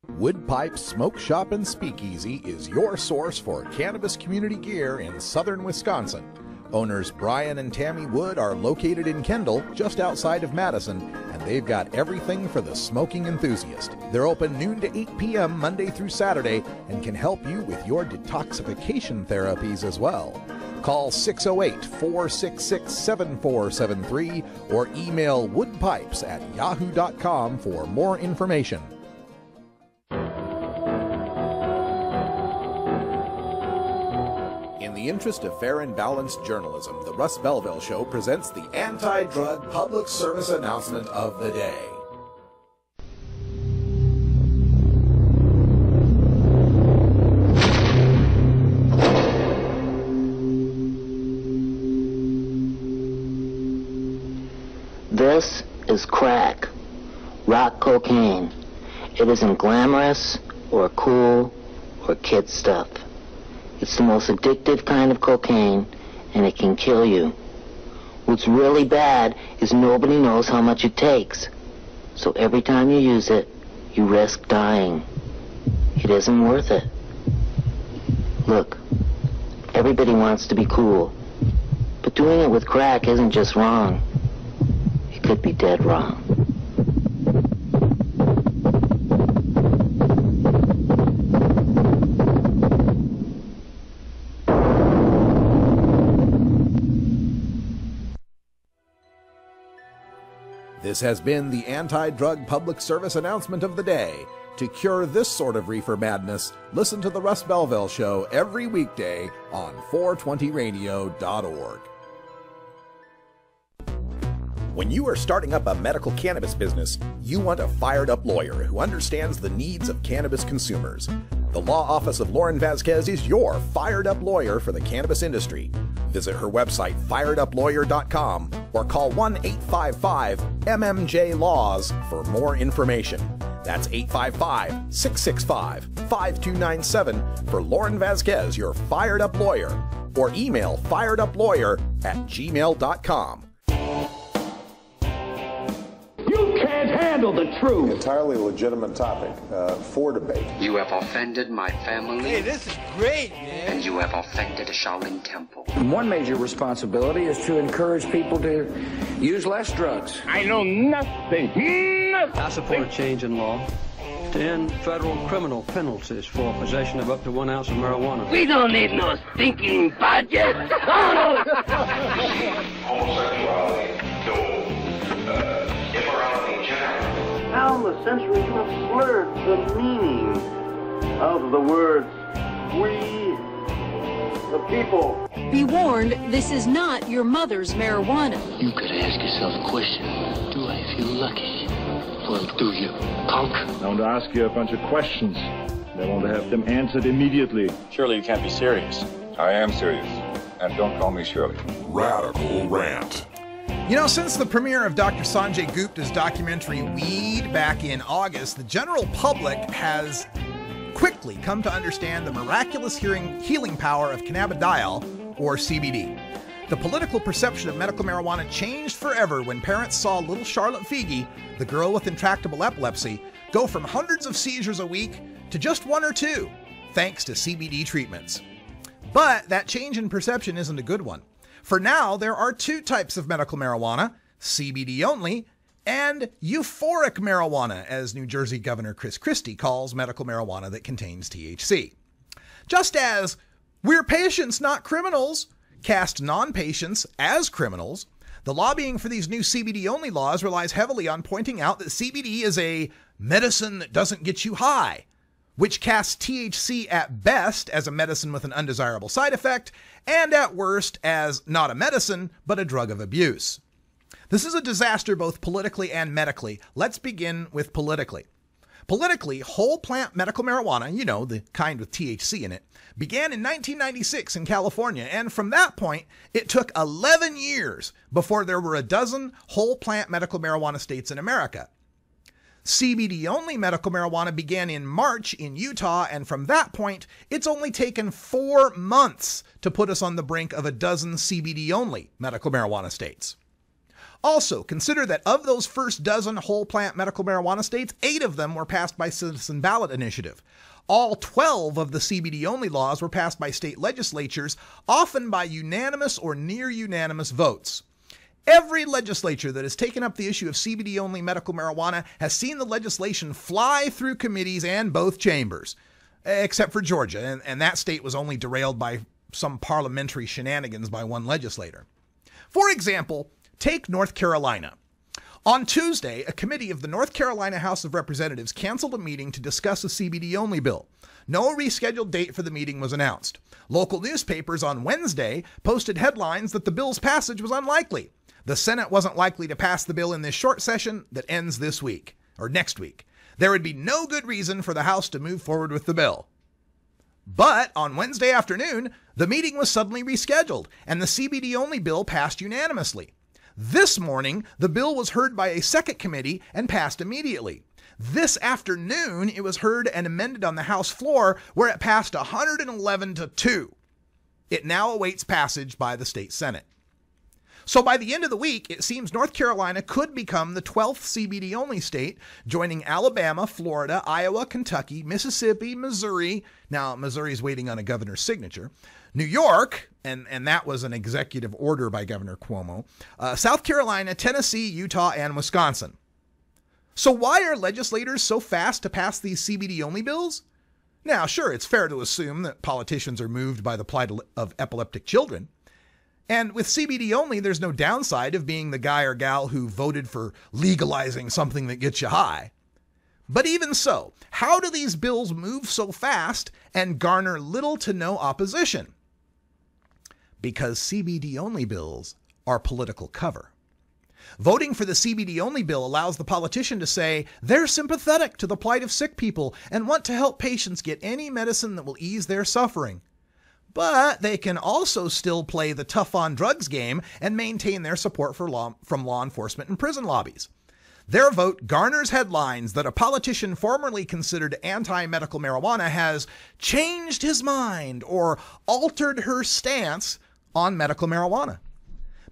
Wood Pipe Smoke Shop and Speakeasy is your source for cannabis community gear in southern Wisconsin. Owners Brian and Tammy Wood are located in Kendall, just outside of Madison, and they've got everything for the smoking enthusiast. They're open noon to 8 p.m. Monday through Saturday and can help you with your detoxification therapies as well. Call 608-466-7473 or email woodpipes@yahoo.com for more information. In the interest of fair and balanced journalism, the Russ Belville Show presents the anti-drug public service announcement of the day. This is crack, rock cocaine. It isn't glamorous or cool or kid stuff. It's the most addictive kind of cocaine, and it can kill you. What's really bad is nobody knows how much it takes. So every time you use it, you risk dying. It isn't worth it. Look, everybody wants to be cool, but doing it with crack isn't just wrong. It could be dead wrong. This has been the anti-drug public service announcement of the day. To cure this sort of reefer madness, listen to the Russ Belville Show every weekday on 420radio.org. When you are starting up a medical cannabis business, you want a fired-up lawyer who understands the needs of cannabis consumers. The Law Office of Lauren Vasquez is your fired-up lawyer for the cannabis industry. Visit her website, fireduplawyer.com, or call 1-855-MMJ-LAWS for more information. That's 855-665-5297 for Lauren Vasquez, your fired-up lawyer, or email fireduplawyer@gmail.com. You can't handle the truth. Entirely legitimate topic for debate. You have offended my family. Hey, this is great, man. And you have offended a Shaolin temple. One major responsibility is to encourage people to use less drugs. I know nothing. I support a change in law to end federal criminal penalties for possession of up to 1 ounce of marijuana. We don't need no stinking budget. Homosexuality, immorality in general. Down the centuries you have slurred the meaning of the words we, the people. Be warned, this is not your mother's marijuana. You could ask yourself a question. Do I feel lucky? Well, do you, punk? I want to ask you a bunch of questions. I want to have them answered immediately. Surely you can't be serious. I am serious. And don't call me Shirley. Radical Rant. You know, since the premiere of Dr. Sanjay Gupta's documentary Weed back in August, the general public has quickly come to understand the miraculous healing power of cannabidiol, or CBD. The political perception of medical marijuana changed forever when parents saw little Charlotte Figi, the girl with intractable epilepsy, go from hundreds of seizures a week to just 1 or 2, thanks to CBD treatments. But that change in perception isn't a good one. For now, there are 2 types of medical marijuana, CBD-Only and euphoric marijuana, as New Jersey Governor Chris Christie calls medical marijuana that contains THC. Just as we're patients, not criminals, cast non-patients as criminals, the lobbying for these new CBD-only laws relies heavily on pointing out that CBD is a medicine that doesn't get you high, which casts THC at best as a medicine with an undesirable side effect, and at worst as not a medicine, but a drug of abuse. This is a disaster both politically and medically. Let's begin with politically. Politically, whole plant medical marijuana, you know, the kind with THC in it, began in 1996 in California, and from that point, it took 11 years before there were a dozen whole plant medical marijuana states in America. CBD-only medical marijuana began in March in Utah, and from that point, it's only taken 4 months to put us on the brink of a dozen CBD-only medical marijuana states. Also, consider that of those first dozen whole plant medical marijuana states, 8 of them were passed by citizen ballot initiative. All 12 of the CBD-only laws were passed by state legislatures, often by unanimous or near unanimous votes. Every legislature that has taken up the issue of CBD-only medical marijuana has seen the legislation fly through committees and both chambers, except for Georgia, and that state was only derailed by some parliamentary shenanigans by one legislator. For example, take North Carolina. On Tuesday, a committee of the North Carolina House of Representatives canceled a meeting to discuss a CBD-only bill. No rescheduled date for the meeting was announced. Local newspapers on Wednesday posted headlines that the bill's passage was unlikely. The Senate wasn't likely to pass the bill in this short session that ends this week, or next week. There would be no good reason for the House to move forward with the bill. But on Wednesday afternoon, the meeting was suddenly rescheduled, and the CBD-only bill passed unanimously. This morning, the bill was heard by a second committee and passed immediately. This afternoon, it was heard and amended on the House floor, where it passed 111-2. It now awaits passage by the state Senate. So by the end of the week, it seems North Carolina could become the 12th CBD-only state, joining Alabama, Florida, Iowa, Kentucky, Mississippi, Missouri. Now, Missouri's waiting on a governor's signature. New York, and that was an executive order by Governor Cuomo, South Carolina, Tennessee, Utah, and Wisconsin. So why are legislators so fast to pass these CBD-only bills? Now, sure, it's fair to assume that politicians are moved by the plight of epileptic children. And with CBD-only, there's no downside of being the guy or gal who voted for legalizing something that gets you high. But even so, how do these bills move so fast and garner little to no opposition? Because CBD-only bills are political cover. Voting for the CBD-only bill allows the politician to say they're sympathetic to the plight of sick people and want to help patients get any medicine that will ease their suffering. But they can also still play the tough-on-drugs game and maintain their support from law enforcement and prison lobbies. Their vote garners headlines that a politician formerly considered anti-medical marijuana has changed his mind or altered her stance on medical marijuana.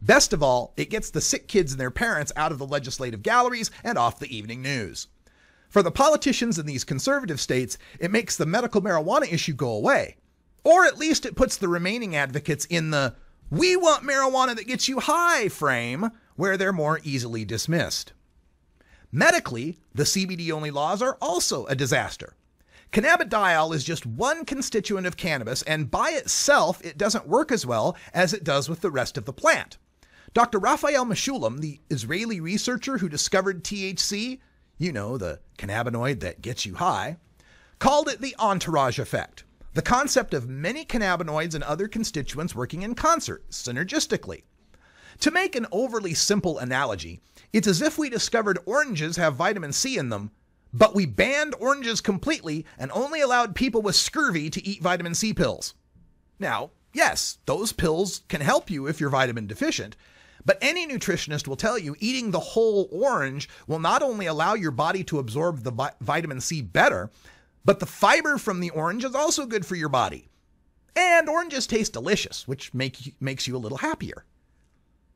Best of all, it gets the sick kids and their parents out of the legislative galleries and off the evening news. For the politicians in these conservative states, it makes the medical marijuana issue go away. Or at least it puts the remaining advocates in the "we want marijuana that gets you high" frame, where they're more easily dismissed. Medically, the CBD-only laws are also a disaster. Cannabidiol is just one constituent of cannabis, and by itself, it doesn't work as well as it does with the rest of the plant. Dr. Raphael Meshulam, the Israeli researcher who discovered THC, you know, the cannabinoid that gets you high, called it the entourage effect, the concept of many cannabinoids and other constituents working in concert, synergistically. To make an overly simple analogy, it's as if we discovered oranges have vitamin C in them, but we banned oranges completely and only allowed people with scurvy to eat vitamin C pills. Now, yes, those pills can help you if you're vitamin deficient, but any nutritionist will tell you eating the whole orange will not only allow your body to absorb the vitamin C better, but the fiber from the orange is also good for your body. And oranges taste delicious, which makes you a little happier.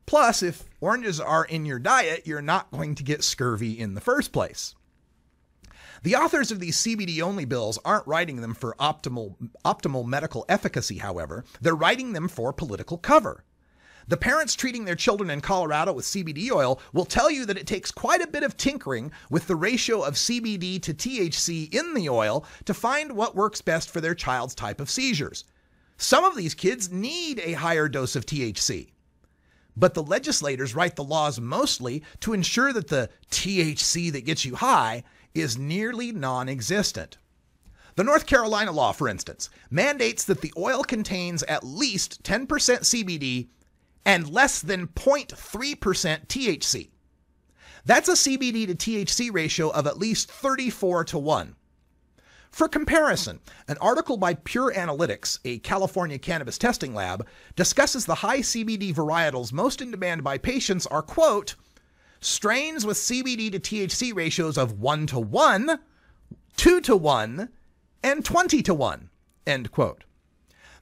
Plus, if oranges are in your diet, you're not going to get scurvy in the first place. The authors of these CBD-only bills aren't writing them for optimal medical efficacy, however. They're writing them for political cover. The parents treating their children in Colorado with CBD oil will tell you that it takes quite a bit of tinkering with the ratio of CBD to THC in the oil to find what works best for their child's type of seizures. Some of these kids need a higher dose of THC. But the legislators write the laws mostly to ensure that the THC that gets you high is nearly non-existent. The North Carolina law, for instance, mandates that the oil contains at least 10% CBD and less than 0.3% THC. That's a CBD to THC ratio of at least 34 to 1. For comparison, an article by Pure Analytics, a California cannabis testing lab, discusses the high CBD varietals most in demand by patients are, quote, strains with CBD to THC ratios of 1 to 1, 2 to 1, and 20 to 1, end quote.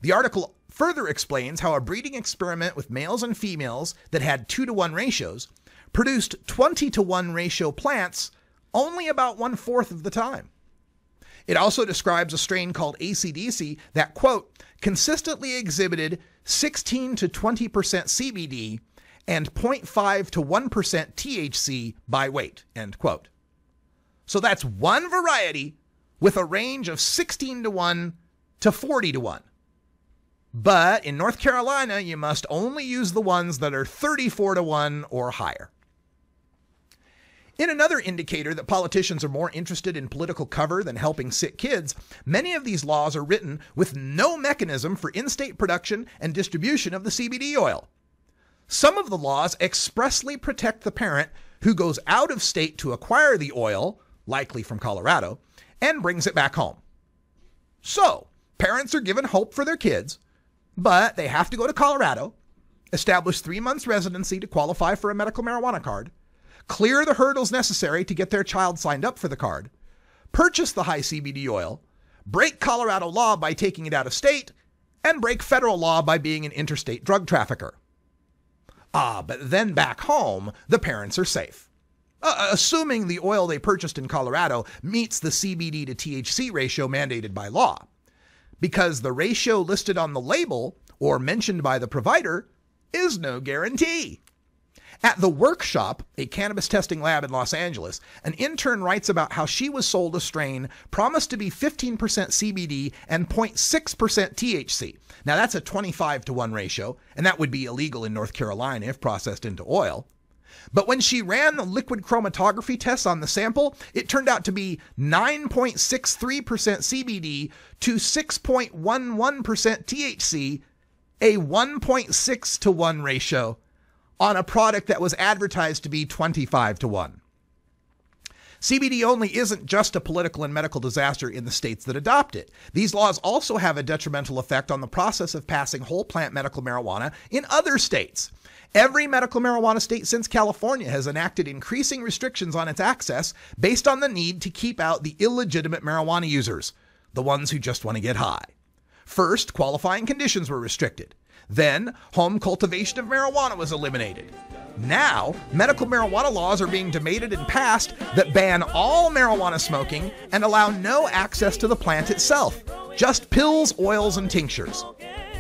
The article further explains how a breeding experiment with males and females that had 2 to 1 ratios produced 20 to 1 ratio plants only about 1/4 of the time. It also describes a strain called AC/DC that, quote, consistently exhibited 16 to 20% CBD and 0.5 to 1% THC by weight, end quote. So that's one variety with a range of 16 to 1 to 40 to 1. But in North Carolina, you must only use the ones that are 34 to 1 or higher. In another indicator that politicians are more interested in political cover than helping sick kids, many of these laws are written with no mechanism for in-state production and distribution of the CBD oil. Some of the laws expressly protect the parent who goes out of state to acquire the oil, likely from Colorado, and brings it back home. So, parents are given hope for their kids, but they have to go to Colorado, establish 3 months residency to qualify for a medical marijuana card, clear the hurdles necessary to get their child signed up for the card, purchase the high CBD oil, break Colorado law by taking it out of state, and break federal law by being an interstate drug trafficker. But then back home, the parents are safe. Assuming the oil they purchased in Colorado meets the CBD to THC ratio mandated by law. Because the ratio listed on the label or mentioned by the provider is no guarantee. At the Workshop, a cannabis testing lab in Los Angeles, an intern writes about how she was sold a strain promised to be 15% CBD and 0.6% THC. Now that's a 25 to 1 ratio, and that would be illegal in North Carolina if processed into oil. But when she ran the liquid chromatography tests on the sample, it turned out to be 9.63% CBD to 6.11% THC, a 1.6 to 1 ratio on a product that was advertised to be 25 to 1. CBD-only isn't just a political and medical disaster in the states that adopt it. These laws also have a detrimental effect on the process of passing whole plant medical marijuana in other states. Every medical marijuana state since California has enacted increasing restrictions on its access based on the need to keep out the illegitimate marijuana users, the ones who just want to get high. First, qualifying conditions were restricted. Then, home cultivation of marijuana was eliminated. Now, medical marijuana laws are being debated and passed that ban all marijuana smoking and allow no access to the plant itself, just pills, oils, and tinctures.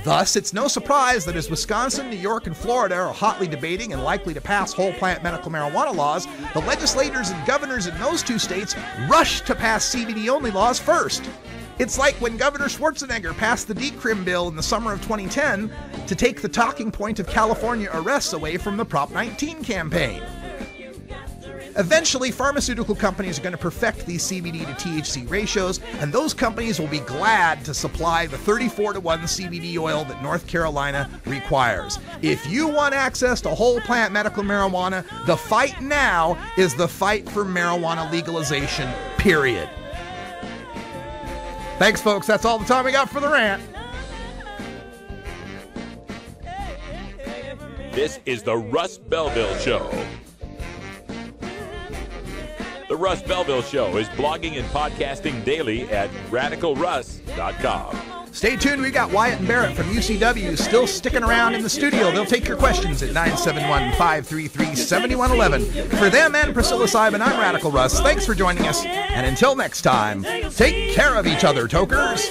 Thus, it's no surprise that as Wisconsin, New York, and Florida are hotly debating and likely to pass whole plant medical marijuana laws, the legislators and governors in those two states rush to pass CBD-only laws first. It's like when Governor Schwarzenegger passed the decrim bill in the summer of 2010 to take the talking point of California arrests away from the Prop 19 campaign. Eventually, pharmaceutical companies are going to perfect these CBD to THC ratios, and those companies will be glad to supply the 34 to 1 CBD oil that North Carolina requires. If you want access to whole plant medical marijuana, the fight now is the fight for marijuana legalization, period. Thanks, folks. That's all the time we got for the rant. This is the Russ Belville Show. The Russ Belville Show is blogging and podcasting daily at radicalruss.com. Stay tuned. We got Wyatt and Barrett from UCW still sticking around in the studio. They'll take your questions at 971-533-7111. For them and Priscilla Simon, I'm Radical Russ. Thanks for joining us. And until next time, take care of each other, tokers.